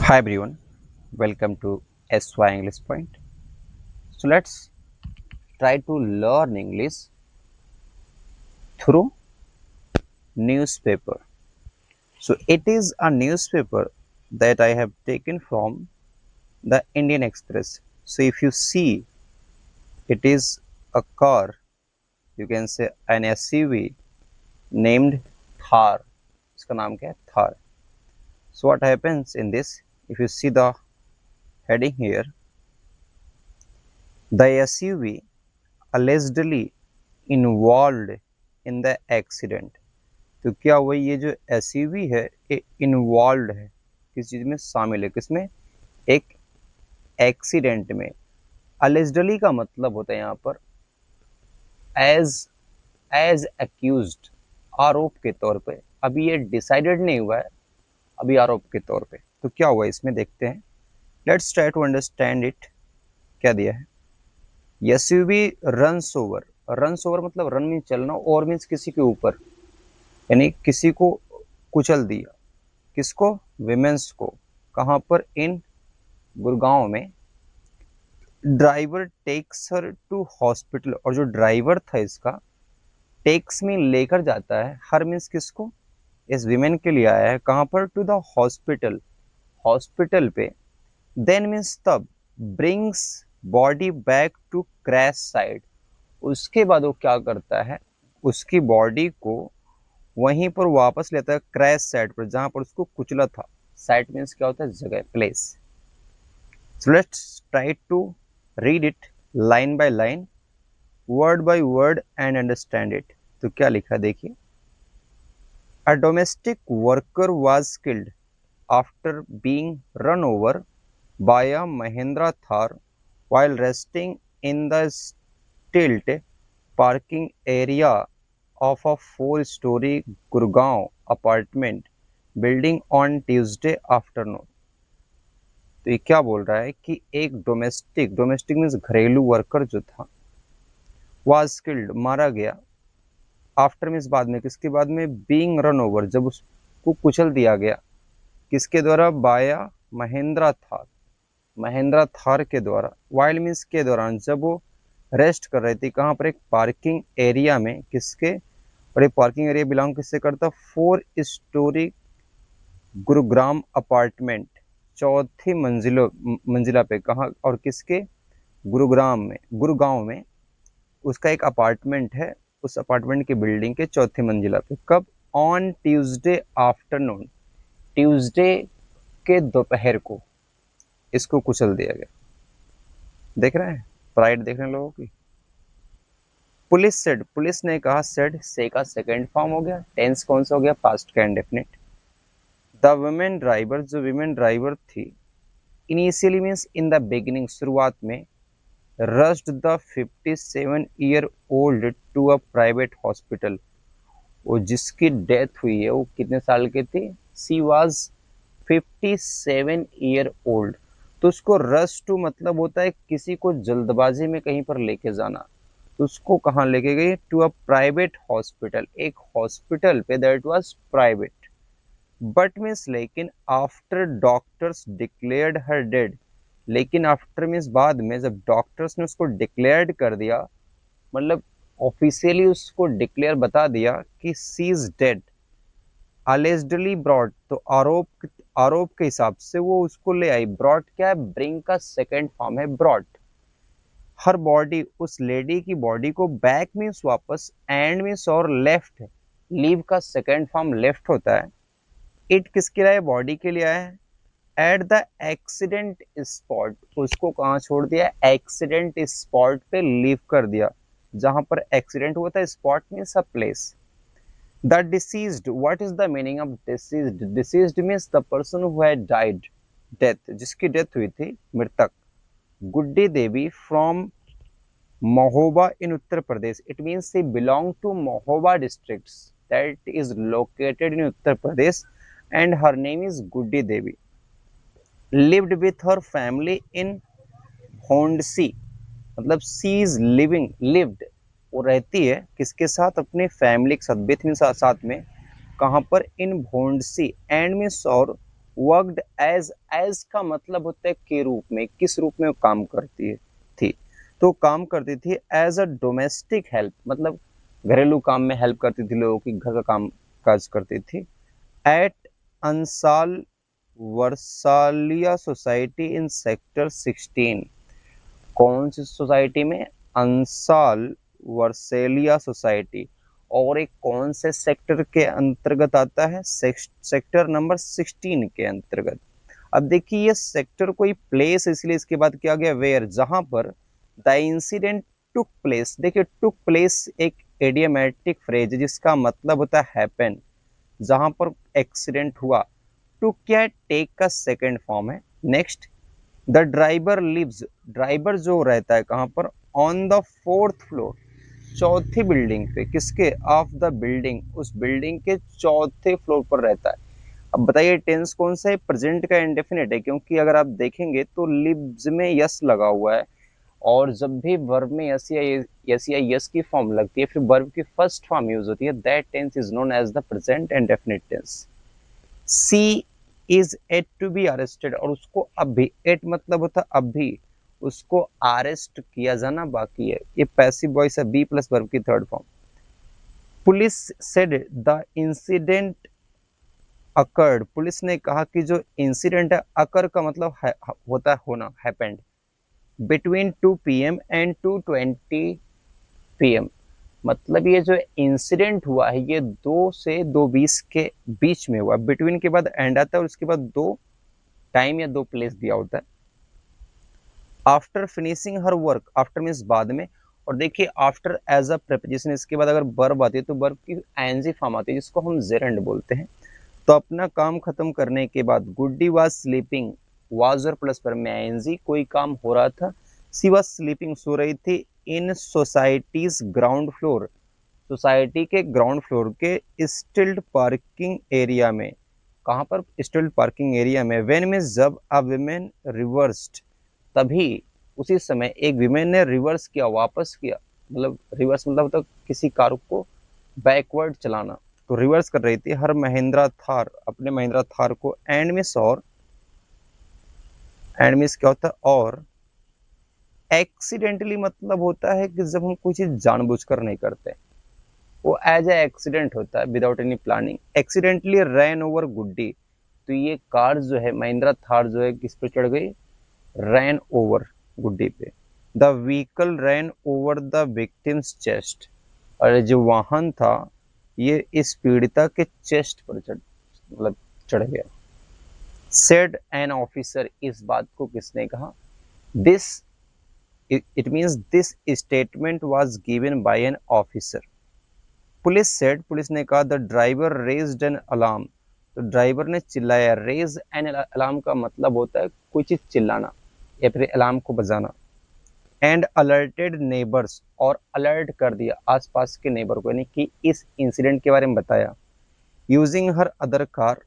Hi everyone, welcome to SY English Point. So let's try to learn English through newspaper. So it is a newspaper that I have taken from the Indian Express. So if you see, it is a car, you can say an SUV named Thar. इसका नाम क्या है? Thar. So what happens in this? If you see the heading here, the SUV allegedly involved in the accident. तो क्या हुआ, ये जो SUV है ये इन्वॉल्व है किस चीज में, शामिल है किसमें, एक एक्सीडेंट में। अलेजडली का मतलब होता है यहाँ पर एज एज एक्यूज्ड, आरोप के तौर पे। अभी ये डिसाइडेड नहीं हुआ है, अभी आरोप के तौर पे। तो क्या हुआ इसमें देखते हैं, let's try to understand it. क्या दिया है, SUV runs over. Runs over मतलब रन मीन चलना, और मीन्स किसी के ऊपर, यानी किसी को कुचल दिया। किसको? विमेंस को। कहाँ पर? इन गुड़गांव में। Driver takes her to hospital, और जो ड्राइवर था इसका टेक्स में लेकर जाता है, हर मीन्स किसको? इस विमेन के लिए आया है। कहाँ पर? टू द हॉस्पिटल, हॉस्पिटल पे। देन मीन्स तब, brings body back to crash side. उसके बाद वो क्या करता है, उसकी बॉडी को वहीं पर वापस लेता है क्रैश साइड पर, जहां पर उसको कुचला था। साइड मीन्स क्या होता है? जगह, place. So let's try to read it line by line, word by word and understand it. तो क्या लिखा देखिए, a domestic worker was killed after being run over by a Mahindra Thar while resting in the stilt parking area of a 4-story Gurgaon apartment building on Tuesday afternoon। तो ये क्या बोल रहा है कि एक डोमेस्टिक, डोमेस्टिक मीन्स घरेलू वर्कर जो था, वाज किल्ड, मारा गया। आफ्टर मीन्स बाद में, किसके बाद में? बीइंग रन ओवर, जब उसको कुचल दिया गया। किसके द्वारा? बाया महिंद्रा थार, महिंद्रा थार के द्वारा। वाइल मीन्स के दौरान, जब वो रेस्ट कर रही थी। कहाँ पर? एक पार्किंग एरिया में। किसके? और ये पार्किंग एरिया बिलोंग किससे करता? 4 स्टोरी गुरुग्राम अपार्टमेंट, चौथी मंजिला पे। कहाँ? और किसके? गुरुग्राम में, गुरुगांव में उसका एक अपार्टमेंट है। उस अपार्टमेंट की बिल्डिंग के चौथी मंजिला पे। कब? ऑन ट्यूसडे आफ्टरनून, ट्यूसडे के दोपहर को इसको कुचल दिया गया। देख रहे हैं प्राइड, देख रहे हैं लोगों की। पुलिस सेड, पुलिस ने कहा। सेड से का सेकंड फॉर्म हो गया, टेंस कौन सा हो गया? पास्ट का इंडेफिनिट। द वुमेन ड्राइवर, जो विमेन ड्राइवर थी, initially means in the beginning, शुरुआत में, rushed the 57-year-old to a private hospital. वो जिसकी डेथ हुई है वो कितने साल की थी? She was 57-year-old। तो उसको रश टू मतलब होता है किसी को जल्दबाजी में कहीं पर लेके जाना। तो उसको कहाँ लेके गई? टू अ प्राइवेट हॉस्पिटल, एक हॉस्पिटल पे, that was private. But means लेकिन, आफ्टर डॉक्टर्स डिक्लेयर्ड हर डेड। लेकिन आफ्टर मीन्स बाद में, जब डॉक्टर्स ने उसको डिक्लेयर्ड कर दिया, मतलब ऑफिशियली उसको डिक्लेयर बता दिया कि सी इज डेड, अलेजडली ब्रॉड, तो आरोप के हिसाब से वो उसको ले आई। ब्रॉड क्या है? ब्रिंग का सेकेंड फॉर्म है ब्रॉड। हर बॉडी, उस लेडी की बॉडी को, बैक मीन्स वापस, एंड मीन्स और, लेफ्ट, लीव का सेकेंड फॉर्म लेफ्ट होता है। इट किसके लिए? बॉडी के लिए आया है। एट द एक्सीडेंट स्पॉट, उसको कहाँ छोड़ दिया? एक्सीडेंट स्पॉट पे लीव कर दिया, जहां पर एक्सीडेंट हुआ था। Spot means a place. The deceased, what is the meaning of deceased? Deceased means the person who had died, death, जिसकी डेथ हुई थी, मृतक। Guddi Devi from Mahoba in Uttar Pradesh. It means she belong to Mahoba district that is located in Uttar Pradesh, and her name is Guddi Devi. Lived with her family in Bhondsi, मतलब she is living, lived, वो रहती है किसके साथ? अपने फैमिली के साथ, विथ मीन्स साथ में। कहाँ पर? इन भोंडसी, एंड मीन्स और, वर्कड एज का मतलब होता है के रूप में, किस रूप में वो काम करती है थी, तो काम करती थी एज अ डोमेस्टिक हेल्प, मतलब घरेलू काम में हेल्प करती थी, लोगों की घर का काम काज करती थी। एट अंसाल वर्सालिया सोसाइटी इन सेक्टर 16, कौन सी सोसाइटी में? अंसाल वर्सेलिया सोसाइटी। और एक कौन से सेक्टर के अंतर्गत आता है? सेक्टर नंबर 16 के अंतर्गत। अब देखिए ये सेक्टर कोई प्लेस, इसलिए इसके बाद क्या गया? वेयर, जहां पर द इंसिडेंट टुक प्लेस। देखिए टुक प्लेस एक एडियमेटिक फ्रेज है जिसका मतलब होता है हैपन, जहां पर एक्सीडेंट हुआ। टुक क्या है? टेक का सेकेंड फॉर्म है। Next, the driver lives, driver जो रहता है कहां पर? ऑन द फोर्थ फ्लोर, चौथी बिल्डिंग पे। किसके? ऑफ द बिल्डिंग, उस बिल्डिंग के चौथे फ्लोर पर रहता है। अब बताइए टेंस कौन सा है? प्रेजेंट का इंडेफिनिट है, क्योंकि अगर आप देखेंगे तो लिव्स में यस लगा हुआ है, और जब भी वर्ब में यस की फॉर्म लगती है, फिर वर्ब की फर्स्ट फॉर्म यूज होती है, that tense is known as the present indefinite tense. She is yet to be arrested, और उसको अभी, एट मतलब होता अभी, उसको अरेस्ट किया जाना बाकी है। ये पैसिव वॉइस है, बी प्लस वर्ब की third form. Police said the incident occurred, police ने कहा कि जो इंसिडेंट है, अकर का मतलब होता है होना, happened between 2 PM and 2:20 PM। मतलब ये जो इंसिडेंट हुआ है ये 2 से 2:20 के बीच में हुआ। बिटवीन के बाद एंड आता है और उसके बाद 2 टाइम या 2 प्लेस दिया होता है। After finishing her work, after means बाद में, और देखिए आफ्टर एज अ प्रेपोजिशन, इसके बाद अगर वर्ब आती है तो वर्ब की आईएनजी फॉर्म आती है जिसको हम जेरेंड बोलते हैं। तो अपना काम खत्म करने के बाद गुड्डी वाज स्लीपिंग, वाज और प्लस पर में आईएनजी, कोई काम हो रहा था। सी वाज स्लीपिंग, सो रही थी। इन सोसाइटीज ग्राउंड फ्लोर, सोसाइटी के ग्राउंड फ्लोर के स्टिल्ड पार्किंग एरिया में। कहां पर? स्टिल्ड पार्किंग एरिया में। व्हेन में जब अ विमेन रिवर्स्ड, तभी उसी समय एक विमेन ने रिवर्स किया, वापस किया, मतलब रिवर्स मतलब तो किसी कार को बैकवर्ड चलाना, तो रिवर्स कर रही थी हर महिंद्रा थार, अपने महिंद्रा थार को। एंड मिस, और एंड मिस क्या होता है? और एक्सीडेंटली मतलब होता है कि जब हम कोई चीज जानबूझकर नहीं करते, वो एज ए एक्सीडेंट होता है, without any planning. Accidentally ran over Guddi, तो ये कार जो है महिंद्रा थार जो है किस पे चढ़ गई? रैन ओवर, गुड्डी पे। The vehicle rain over the victims chest, और जो वाहन था ये इस पीड़िता के चेस्ट पर मतलब चढ़ गया। सेड एन ऑफिसर, इस बात को किसने कहा? This, it means this statement was given by an officer. Police said, police ने कहा the driver raised an alarm, तो ड्राइवर ने चिल्लाया। रेज एन अलार्म का मतलब होता है कोई चीज चिल्लाना या फिर अलार्म को बजाना। एंड अलर्टेड नेबर्स, और अलर्ट कर दिया आसपास के नेबर को, यानी कि इस इंसिडेंट के बारे में बताया। Using her other car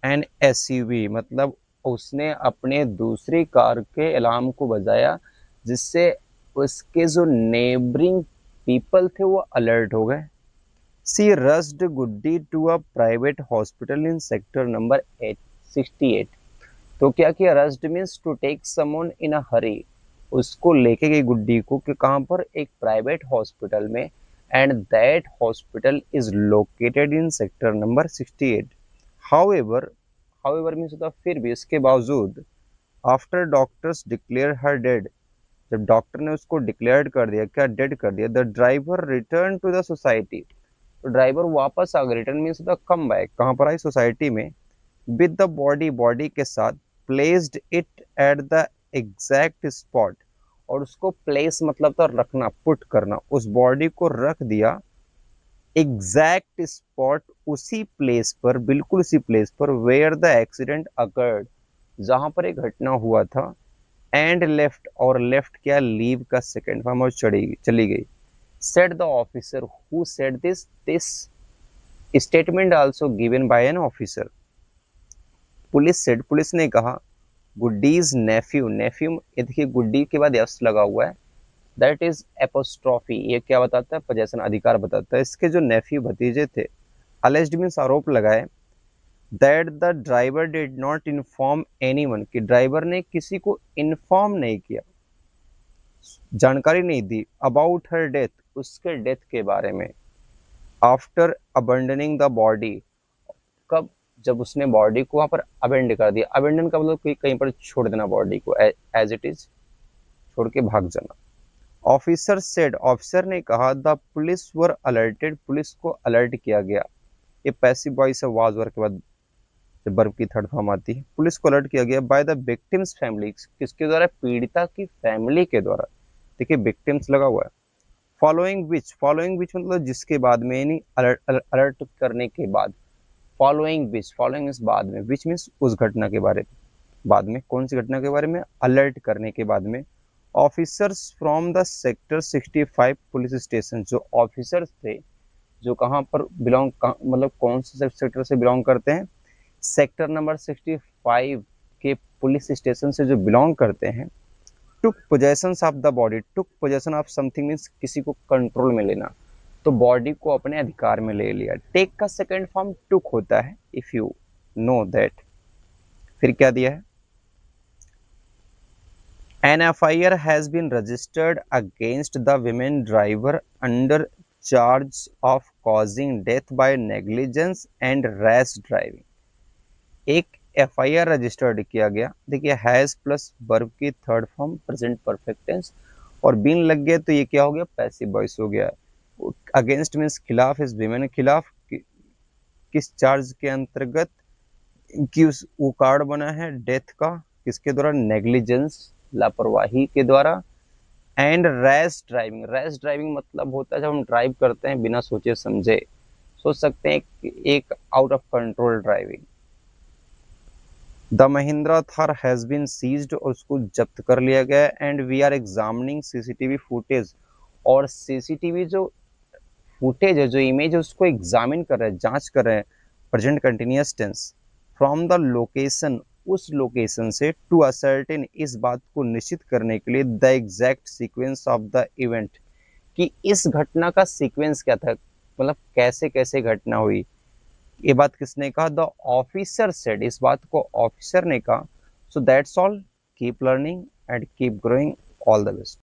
and SUV, मतलब उसने अपने दूसरी कार के अलार्म को बजाया, जिससे उसके जो नेबरिंग पीपल थे वो अलर्ट हो गए। She rushed Guddi to a private hospital in sector number 68, तो क्या किया? Rushed means to take someone in a hurry, उसको लेके गई गुड्डी को कि कहां पर? एक प्राइवेट हॉस्पिटल में। And that hospital is located in sector number 68। However, however means होता फिर भी, इसके बावजूद। After doctors declare her dead, जब डॉक्टर ने उसको डिक्लेयर कर दिया, क्या? डेड कर दिया। The driver return to the society, तो ड्राइवर वापस आ गया। रिटर्न मीन्स होता कम बैक, कहां पर आई? सोसाइटी में। विद द बॉडी, बॉडी के साथ। Placed it at the exact spot, और उसको प्लेस मतलब था रखना, पुट करना, उस बॉडी को रख दिया एग्जैक्ट स्पॉट, उसी प्लेस पर, बिल्कुल उसी प्लेस पर, वेयर द एक्सीडेंट अकर्ड, जहां पर एक घटना हुआ था। एंड लेफ्ट, और लेफ्ट क्या? लीव का सेकेंड फॉर्म, और चली गई। Said the officer, who said this statement also given by an officer. Police said, police ने कहा गुड्डीज नेफ्यू, नेफ्यू ये देखिए गुड्डी के बाद एस लगा हुआ है, दैट इज एपोस्ट्रॉफी, ये क्या बताता है? पोजेशन, अधिकार बताता है। इसके जो नेफ्यू भतीजे थे, अलेज्ड मीन्स आरोप लगाए, that the driver did not inform anyone, कि ड्राइवर ने किसी को इन्फॉर्म नहीं किया, जानकारी नहीं दी, अबाउट हर डेथ, उसके डेथ के बारे में, आफ्टर अबंडनिंग द बॉडी, कब, जब उसने बॉडी को वहां पर अबेंड कर दिया। अबेंडन का मतलब कहीं पर छोड़ देना बॉडी को, एज इट इज छोड़ के भाग जाना। ऑफिसर सेड, ऑफिसर ने कहा, the police were alerted, police को अलर्ट किया गया। ये पैसिव वॉइस है वाज वर के बाद जब वर्ब की थर्ड फॉर्म आती है। पुलिस को अलर्ट किया गया बाय द विक्टिम्स फैमिली, किसके द्वारा, पीड़िता की फैमिली के द्वारा। देखिए विक्टिम्स लगा हुआ है। फॉलोइंग विच मतलब जिसके बाद में, यानी अलर्ट अलर्ट करने के बाद। फॉलोइंग मीन्स बाद में, विच मीन्स उस घटना के बारे में, बाद में कौन सी घटना के बारे में, अलर्ट करने के बाद में। Officers from the sector 65 police station, जो ऑफिसर्स थे जो कहाँ पर बिलोंग, मतलब कौन से सेक्टर से बिलोंग करते हैं, सेक्टर नंबर 65 के पुलिस स्टेशन से जो बिलोंग करते हैं। Took possession of the body, took possession of something means किसी को कंट्रोल में लेना, तो बॉडी को अपने अधिकार में ले लिया। टेक का सेकंड फॉर्म टुक होता है, इफ यू नो दैट। फिर क्या दिया है, an FIR has been registered against the women driver under charge of causing death by negligence and rash driving. एक FIR रजिस्टर्ड किया गया। देखिए हैज प्लस वर्ब की third form present perfect tense, और बीन लग गया तो ये क्या हो गया, पैसिव वॉइस हो गया। अगेंस्ट मीन्स खिलाफ, इस विमेन के खिलाफ, किस चार्ज के अंतर्गत, कि उस वो कार्ड बना है डेथ का, किसके द्वारा, नेग्लिजेंस लापरवाही के द्वारा, and rash driving. Rash driving मतलब होता है जब हम ड्राइव करते हैं बिना सोचे समझे, सोच सकते हैं एक out of control driving. The Mahindra Thar has been seized, और उसको जब्त कर लिया गया, and we are examining CCTV footage, और CCTV जो फुटेज है, जो इमेज है, उसको एग्जामिन कर रहे हैं, जांच कर रहे हैं, present continuous tense, from the location, उस लोकेशन से, टू असर्टेन, इस बात को निश्चित करने के लिए, the exact sequence of the event, कि इस घटना का सीक्वेंस क्या था, मतलब कैसे कैसे घटना हुई। ये बात किसने कहा, द ऑफिसर सेड, इस बात को ऑफिसर ने कहा। So that's all, keep learning and keep growing, all the best.